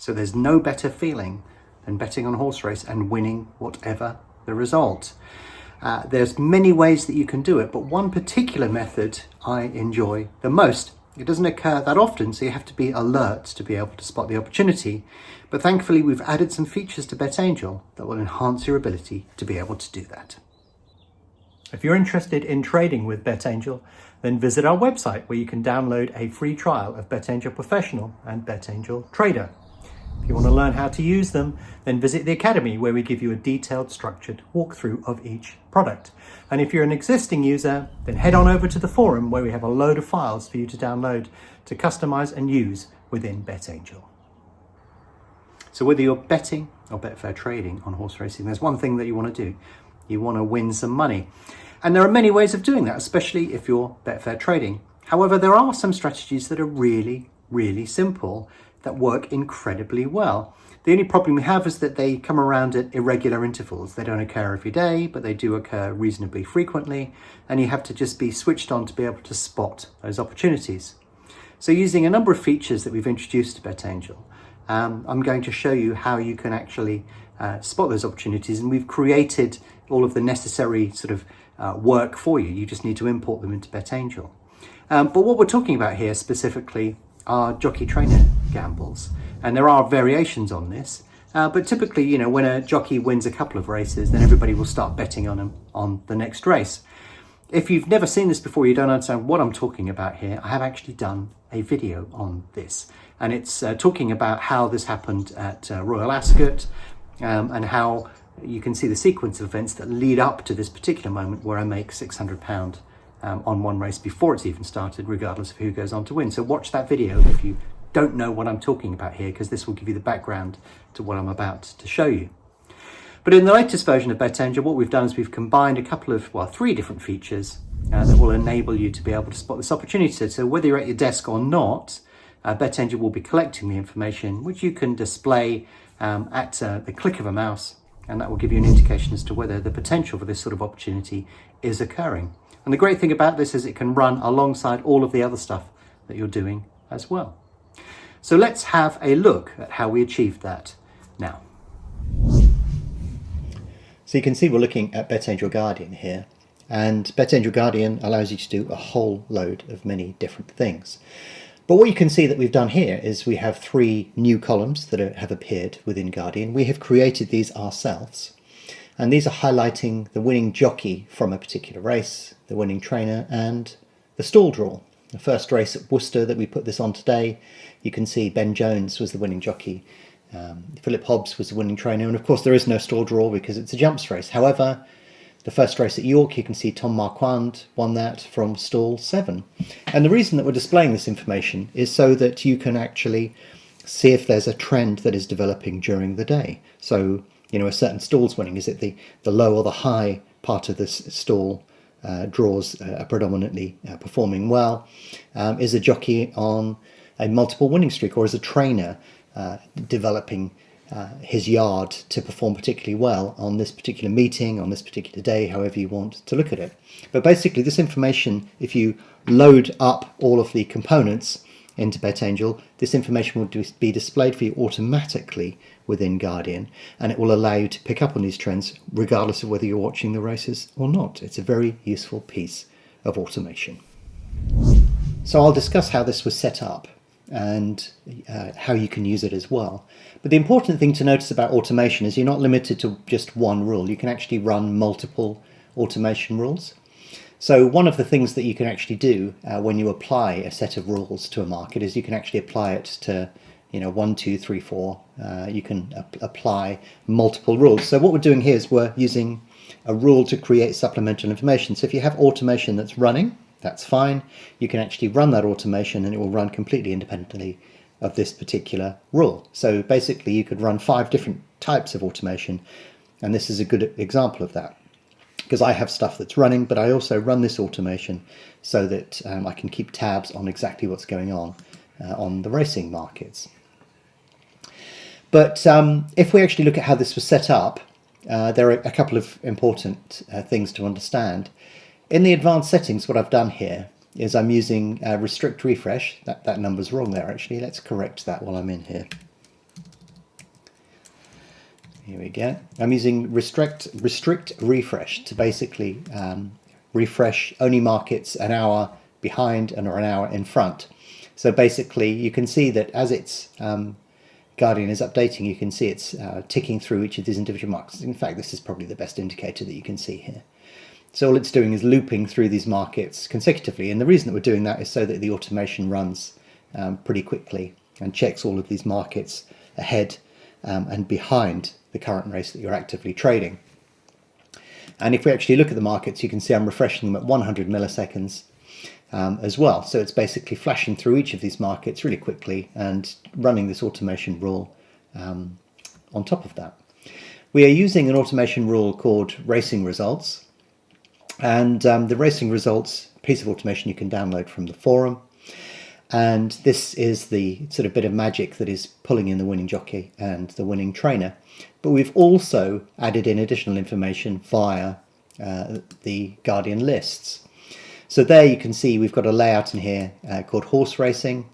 So there's no better feeling than betting on a horse race and winning whatever the result. There's many ways that you can do it, but one particular method I enjoy the most. It doesn't occur that often, so you have to be alert to be able to spot the opportunity. But thankfully, we've added some features to BetAngel that will enhance your ability to be able to do that. If you're interested in trading with BetAngel, then visit our website where you can download a free trial of BetAngel Professional and BetAngel Trader. If you want to learn how to use them, then visit the Academy where we give you a detailed, structured walkthrough of each product. And if you're an existing user, then head on over to the forum where we have a load of files for you to download to customize and use within BetAngel. So whether you're betting or Betfair trading on horse racing, there's one thing that you want to do. You want to win some money. And there are many ways of doing that, especially if you're Betfair trading. However, there are some strategies that are really, really simple that work incredibly well. The only problem we have is that they come around at irregular intervals. They don't occur every day, but they do occur reasonably frequently, and you have to just be switched on to be able to spot those opportunities. So using a number of features that we've introduced to BetAngel, I'm going to show you how you can actually spot those opportunities, and we've created all of the necessary sort of work for you. You just need to import them into BetAngel. But what we're talking about here specifically are jockey trainer gambles, and there are variations on this, but typically, when a jockey wins a couple of races, then everybody will start betting on him on the next race. If you've never seen this before, you don't understand what I'm talking about here, I have actually done a video on this, and it's talking about how this happened at Royal Ascot, and how you can see the sequence of events that lead up to this particular moment where I make £600 on one race before it's even started, regardless of who goes on to win. So watch that video if you don't know what I'm talking about here, because this will give you the background to what I'm about to show you. But in the latest version of BetAngel, what we've done is we've combined three different features that will enable you to be able to spot this opportunity. So whether you're at your desk or not, BetAngel will be collecting the information, which you can display at the click of a mouse, and that will give you an indication as to whether the potential for this sort of opportunity is occurring. And the great thing about this is it can run alongside all of the other stuff that you're doing as well. So let's have a look at how we achieved that now. So you can see we're looking at BetAngel Guardian here, and BetAngel Guardian allows you to do a whole load of many different things. But what you can see that we've done here is we have 3 new columns that have appeared within Guardian. We have created these ourselves. And these are highlighting the winning jockey from a particular race, the winning trainer, and the stall draw. The first race at Worcester that we put this on today, you can see Ben Jones was the winning jockey, Philip Hobbs was the winning trainer, and of course there is no stall draw because it's a jumps race. However, the first race at York, you can see Tom Marquand won that from stall 7. And the reason that we're displaying this information is so that you can actually see if there's a trend that is developing during the day. So a certain stall's winning. Is it the low or the high part of this stall draws are predominantly performing well? Is a jockey on a multiple winning streak, or is a trainer developing his yard to perform particularly well on this particular meeting, on this particular day, however you want to look at it? But basically this information, if you load up all of the components into BetAngel, this information will be displayed for you automatically within Guardian, and it will allow you to pick up on these trends regardless of whether you're watching the races or not. It's a very useful piece of automation. So I'll discuss how this was set up and how you can use it as well. But the important thing to notice about automation is you're not limited to just one rule. You can actually run multiple automation rules. So one of the things that you can actually do when you apply a set of rules to a market is you can actually apply it to 1, 2, 3, 4. You can apply multiple rules. So what we're doing here is we're using a rule to create supplemental information. So if you have automation that's running, that's fine. You can actually run that automation and it will run completely independently of this particular rule. So basically you could run 5 different types of automation, and this is a good example of that, because I have stuff that's running, but I also run this automation so that I can keep tabs on exactly what's going on the racing markets. But if we actually look at how this was set up, there are a couple of important things to understand. In the advanced settings, what I've done here is I'm using restrict refresh. That number's wrong there actually. Let's correct that while I'm in here. Here we go. I'm using restrict refresh to basically refresh only markets an hour behind and or an hour in front. So basically you can see that as it's Guardian is updating, you can see it's ticking through each of these individual markets. In fact, this is probably the best indicator that you can see here. So all it's doing is looping through these markets consecutively, and the reason that we're doing that is so that the automation runs pretty quickly and checks all of these markets ahead and behind the current race that you're actively trading. And if we actually look at the markets, you can see I'm refreshing them at 100 milliseconds as well. So it's basically flashing through each of these markets really quickly and running this automation rule on top of that. We are using an automation rule called Racing Results, and the Racing Results piece of automation you can download from the forum. And this is the sort of bit of magic that is pulling in the winning jockey and the winning trainer. But we've also added in additional information via the Guardian lists. So there you can see we've got a layout in here called horse racing.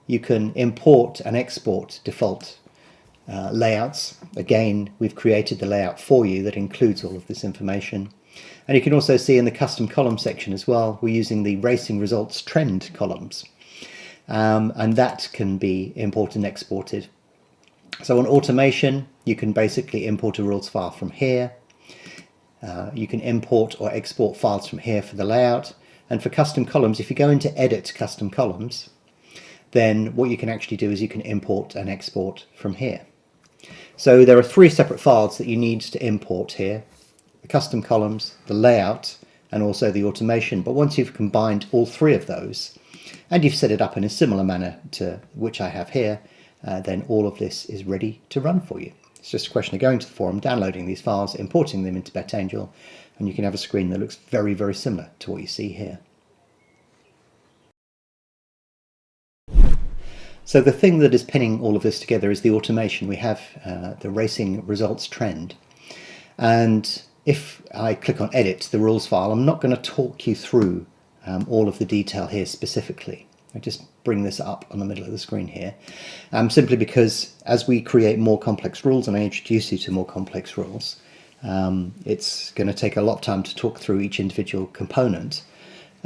You can import and export default layouts. Again, we've created the layout for you that includes all of this information. And you can also see in the custom column section as well, we're using the racing results trend columns. And that can be imported and exported. So on automation, you can basically import a rules file from here. You can import or export files from here for the layout. And for custom columns, if you go into edit custom columns, then what you can actually do is you can import and export from here. So there are 3 separate files that you need to import here: the custom columns, the layout, and also the automation. But once you've combined all 3 of those, and you've set it up in a similar manner to which I have here, then all of this is ready to run for you. It's just a question of going to the forum, downloading these files, importing them into Betangel, and you can have a screen that looks very, very similar to what you see here. So the thing that is pinning all of this together is the automation. We have the racing results trend. And if I click on edit the rules file, I'm not going to talk you through all of the detail here specifically. I just bring this up on the middle of the screen here, simply because as we create more complex rules and I introduce you to more complex rules, it's going to take a lot of time to talk through each individual component.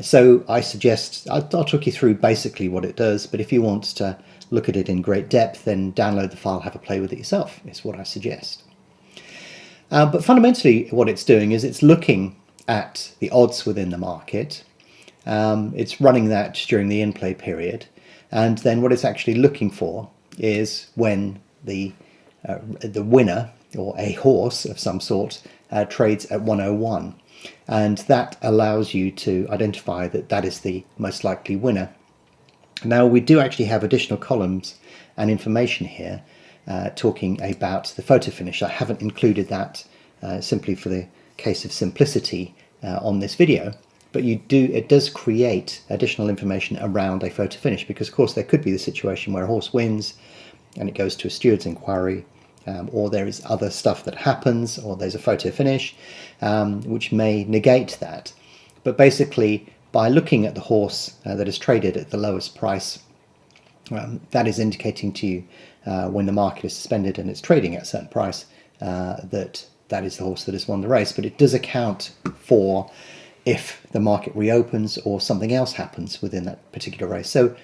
So I suggest I'll talk you through basically what it does, but if you want to look at it in great depth, then download the file, have a play with it yourself, is what I suggest. But fundamentally what it's doing is it's looking at the odds within the market. It's running that during the in-play period, and then what it's actually looking for is when the winner, or a horse of some sort, trades at 101, and that allows you to identify that that is the most likely winner. Now we do actually have additional columns and information here talking about the photo finish. I haven't included that simply for the case of simplicity on this video. But it does create additional information around a photo finish, because of course there could be the situation where a horse wins and it goes to a steward's inquiry, or there is other stuff that happens, or there's a photo finish which may negate that. But basically, by looking at the horse that is traded at the lowest price, that is indicating to you when the market is suspended and it's trading at a certain price, that is the horse that has won the race. But it does account for if the market reopens or something else happens within that particular race. So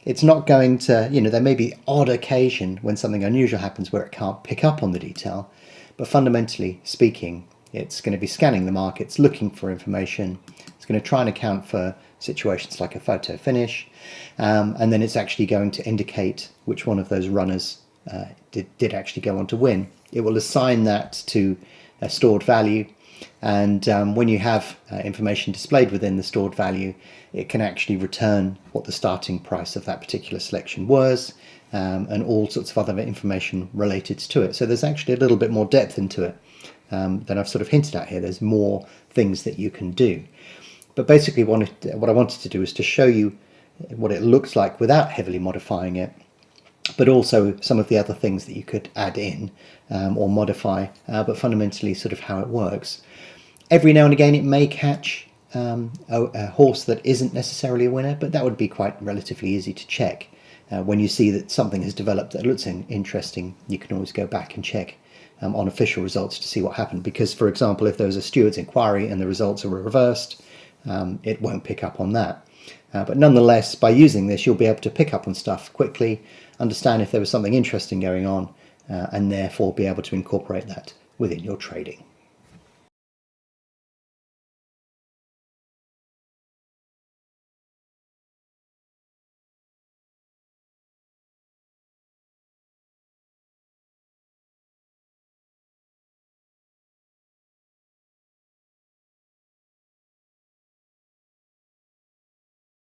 it's not going to, there may be odd occasion when something unusual happens where it can't pick up on the detail, but fundamentally speaking, it's going to be scanning the markets, looking for information. It's going to try and account for situations like a photo finish, and then it's actually going to indicate which one of those runners did actually go on to win. It will assign that to a stored value. And when you have information displayed within the stored value, it can actually return what the starting price of that particular selection was, and all sorts of other information related to it. So there's actually a little bit more depth into it than I've sort of hinted at here. There's more things that you can do. But basically what I wanted to do is to show you what it looks like without heavily modifying it, but also some of the other things that you could add in or modify, but fundamentally sort of how it works. Every now and again it may catch a horse that isn't necessarily a winner, but that would be quite relatively easy to check. when you see that something has developed that looks interesting, you can always go back and check on official results to see what happened. Because, for example, if there was a steward's inquiry and the results are reversed, it won't pick up on that. But nonetheless, by using this, you'll be able to pick up on stuff quickly, understand if there was something interesting going on, and therefore be able to incorporate that within your trading.